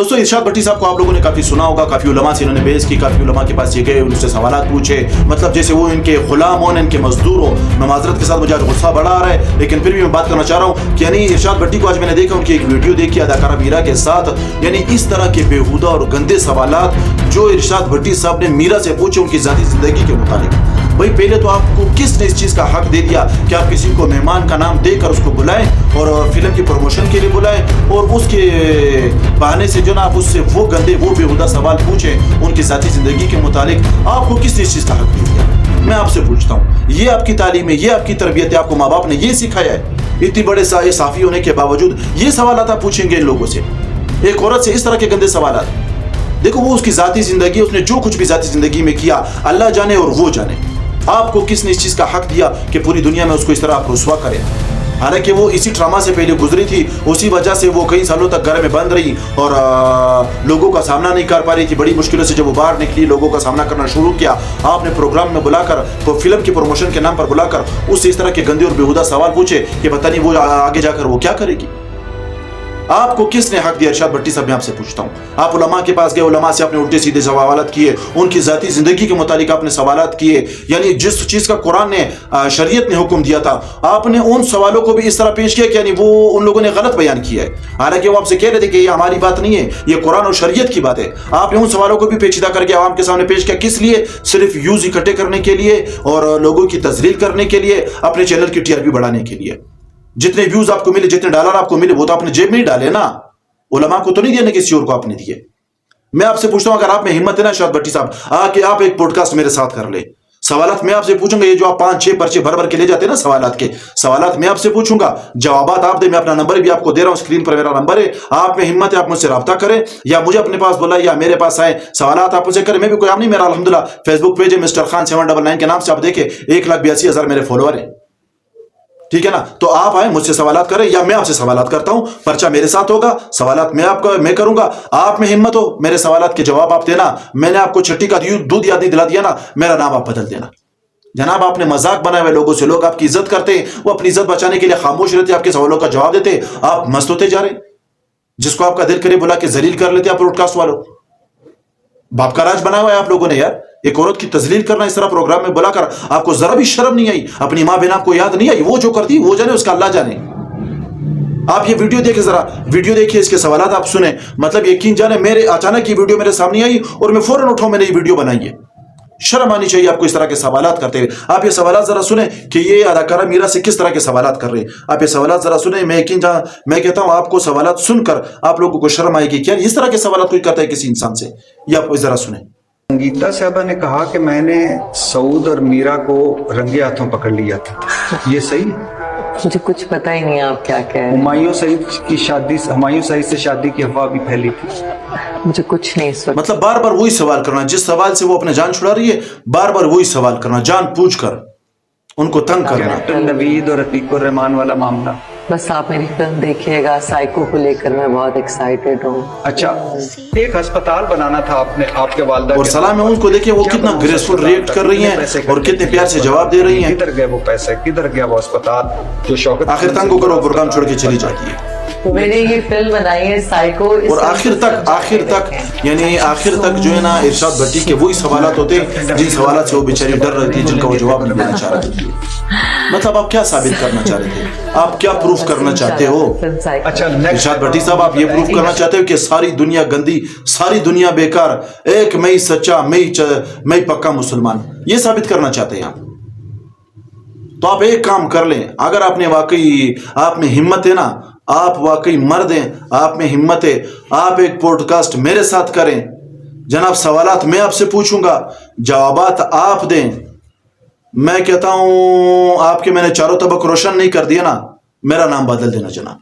दोस्तों इरशाद भट्टी साहब को आप लोगों ने काफ़ी सुना होगा, काफ़ी उलमा से इन्होंने बहस की, काफ़ी उलमा के पास ये गए, उनसे सवालात पूछे, मतलब जैसे वो इनके गुलाम हो, इनके मजदूर हो। मैं माजरत के साथ मुझे आज गुस्सा बड़ा आ रहा है, लेकिन फिर भी मैं बात करना चाह रहा हूँ कि यानी इरशाद भट्टी को आज मैंने देखा, उनकी एक वीडियो देखी अदाकारा मीरा के साथ, यानी इस तरह के बेहुदा और गंदे सवालात जो इरशाद भट्टी साहब ने मीरा से पूछे उनकी ज़ाती ज़िंदगी के मुतालिक। भाई पहले तो आपको किसने इस चीज़ का हक दे दिया कि आप किसी को मेहमान का नाम देकर उसको बुलाएं और फिल्म की प्रमोशन के लिए बुलाएं और उसके बहाने से जो ना आप उससे वो गंदे वो बेहुदा सवाल पूछें उनकी ज़ाती ज़िंदगी के मुतालिक। आपको किसने इस चीज़ का हक दे दिया? मैं आपसे पूछता हूँ, ये आपकी तालीम है, ये आपकी तरबियत है, आपको माँ बाप ने ये सिखाया है? इतनी बड़े साफ़ी होने के बावजूद ये सवाल आप पूछेंगे इन लोगों से, एक औरत से इस तरह के गंदे सवाल? देखो वो उसकी ज़ाती ज़िंदगी, उसने जो कुछ भी ज़ाती ज़िंदगी में किया अल्लाह जाने और वो जाने। आपको किसने इस चीज़ का हक दिया कि पूरी दुनिया में उसको इस तरह आप रुस्वा करें? हालांकि वो इसी ट्रामा से पहले गुजरी थी, उसी वजह से वो कई सालों तक घर में बंद रही और लोगों का सामना नहीं कर पा रही थी। बड़ी मुश्किलों से जब वो बाहर निकली, लोगों का सामना करना शुरू किया, आपने प्रोग्राम में बुलाकर तो फिल्म की प्रमोशन के नाम पर बुलाकर उससे इस तरह के गंदे और बेहुदा सवाल पूछे कि पता नहीं वो आगे जाकर वो क्या करेगी। आपको किसने हक दिया? इरशाद भट्टी साहब मैं आपसे पूछता हूँ। आप उलमा के पास गए, उलमा से आपने उल्टे सीधे सवालात किए, उनकी ज़ाती ज़िंदगी के मुतालिक आपने सवालात किए, यानी जिस चीज़ का कुरान ने शरीयत ने हुक्म दिया था आपने उन सवालों को भी इस तरह पेश किया कि यानी वो उन लोगों ने गलत बयान किया है। हालांकि वो आपसे कह रहे थे कि ये हमारी बात नहीं है, ये कुरान और शरीयत की बात है। आपने उन सवालों को भी पेचीदा करके आवाम के सामने पेश किया। किस लिए? सिर्फ व्यूज़ इकट्ठे करने के लिए और लोगों की तजलील करने के लिए, अपने चैनल की टीआरपी बढ़ाने के लिए। जितने व्यूज़ आपको मिले, जितने डॉलर आपको मिले, वो तो आपने जेब में ही डाले ना, उलमा को तो नहीं दिया, किसी और को आपने दिए। मैं आपसे पूछता हूं, अगर आप में हिम्मत है ना इरशाद भट्टी साहब, आके आप एक पॉडकास्ट मेरे साथ कर ले, सवालात मैं आपसे पूछूंगा। ये जो आप 5-6 पर्चे भर भर के ले जाते हैं ना सवालात के, सवालात मैं आपसे पूछूंगा, जवाबात आप दे। मैं अपना नंबर भी आपको दे रहा हूं, स्क्रीन पर मेरा नंबर है। आप में हिम्मत है आप मुझसे रब्ता करें या मुझे अपने पास बुलाए या मेरे पास आए, सवालात आप मुझसे करें। मैं भी कोई नहीं, मेरा अल्हम्दुलिल्लाह फेसबुक पेज है मिस्टर खान 799 के नाम से, आप देखें 1,82,000 मेरे फॉलोअर है, ठीक है ना। तो आप आए मुझसे सवालात करें या मैं आपसे सवालात करता हूं, पर्चा मेरे साथ होगा, सवालात मैं करूंगा। आप में हिम्मत हो मेरे सवालात के जवाब आप देना, मैंने आपको छठी का दूध याद नहीं दिला दिया ना, मेरा नाम आप बदल देना। जनाब आपने मजाक बनाए हुए लोगों से, लोग आपकी इज्जत करते हैं, वो अपनी इज्जत बचाने के लिए खामोश रहते, आपके सवालों का जवाब देते, आप मस्त होते जा रहे। जिसको आपका दिल करे बुला के जलील कर लेते आप ब्रॉडकास्ट वालों। बाप का राज बनाया हुआ है आप लोगों ने यार, एक औरत की तजलील करना इस तरह प्रोग्राम में बुलाकर, आपको जरा भी शर्म नहीं आई? अपनी माँ बहन आपको याद नहीं आई? वो जो करती वो जाने, उसका अल्लाह जाने। आप ये वीडियो देखिए, जरा वीडियो देखिए, इसके सवालात आप सुने, मतलब यकीन जाने मेरे अचानक ये वीडियो मेरे सामने आई और मैं फौरन उठाऊं, मैंने ये वीडियो बनाई है। शर्म आनी चाहिए आपको इस तरह के सवालात करते हुए। आप ये सवालात जरा सुने कि ये अदाकारा मीरा से किस तरह के सवालात कर रहे हैं। आप ये सवालात जरा सुने, मैं कहता हूं आपको सवालात सुनकर आप लोगों को शर्म आएगी। क्या इस तरह के सवालात कोई करता है किसी इंसान से? ये आप जरा सुने। संगीता साहबा ने कहा कि मैंने सऊद और मीरा को रंगे हाथों पकड़ लिया था, ये सही? मुझे कुछ पता ही नहीं आप क्या कह रहे हैं। हुमायूं सईद से शादी की अफवाह भी फैली थी। मुझे कुछ नहीं इस वक्त। मतलब बार बार वही सवाल करना, जिस सवाल से वो अपने जान छुड़ा रही है, बार बार वही सवाल करना, जान पूछ कर उनको तंग करना। कैप्टन नवीद और अतीकुर रहमान वाला मामला, बस आप मेरी फिल्म देखिएगा, साइको को लेकर मैं बहुत एक्साइटेड हूँ। अच्छा एक अस्पताल बनाना था आपने, आपके वालदा और सलाम है उनको, देखिए वो कितना ग्रेसफुल रिएक्ट कर रही हैं और कितने प्यार से जवाब दे रही हैं। किधर गए वो पैसे, किधर गया वो अस्पताल जो शौकत? आखिर तंग को करो, प्रोग्राम छोड़ के चली जाती है। मैंने ये फिल्म बनाई है साइको, और आखिर तक यानी आखिर तक जो है ना इरशाद भट्टी के वही सवालात होते हैं जिन सवालात से वो बेचारी डर रही थी, जिनका वो जवाब नहीं देना चाह रही थी। मतलब आप क्या साबित करना चाह रहे थे? आप क्या प्रूफ करना चाहते हो? अच्छा इरशाद भट्टी साहब, आप ये प्रूफ करना चाहते हो कि सारी दुनिया गंदी, सारी दुनिया बेकार, एक मैं सच्चा, मैं पक्का मुसलमान, ये साबित करना चाहते हैं आप? तो आप एक काम कर लें, अगर आपने वाकई आप में हिम्मत है ना, आप वाकई मर्द हैं, आप में हिम्मत है, आप एक पॉडकास्ट मेरे साथ करें। जनाब सवालात मैं आपसे पूछूंगा, जवाबात आप दें। मैं कहता हूं आपके मैंने चारों तबक रोशन नहीं कर दिया ना, मेरा नाम बदल देना जनाब।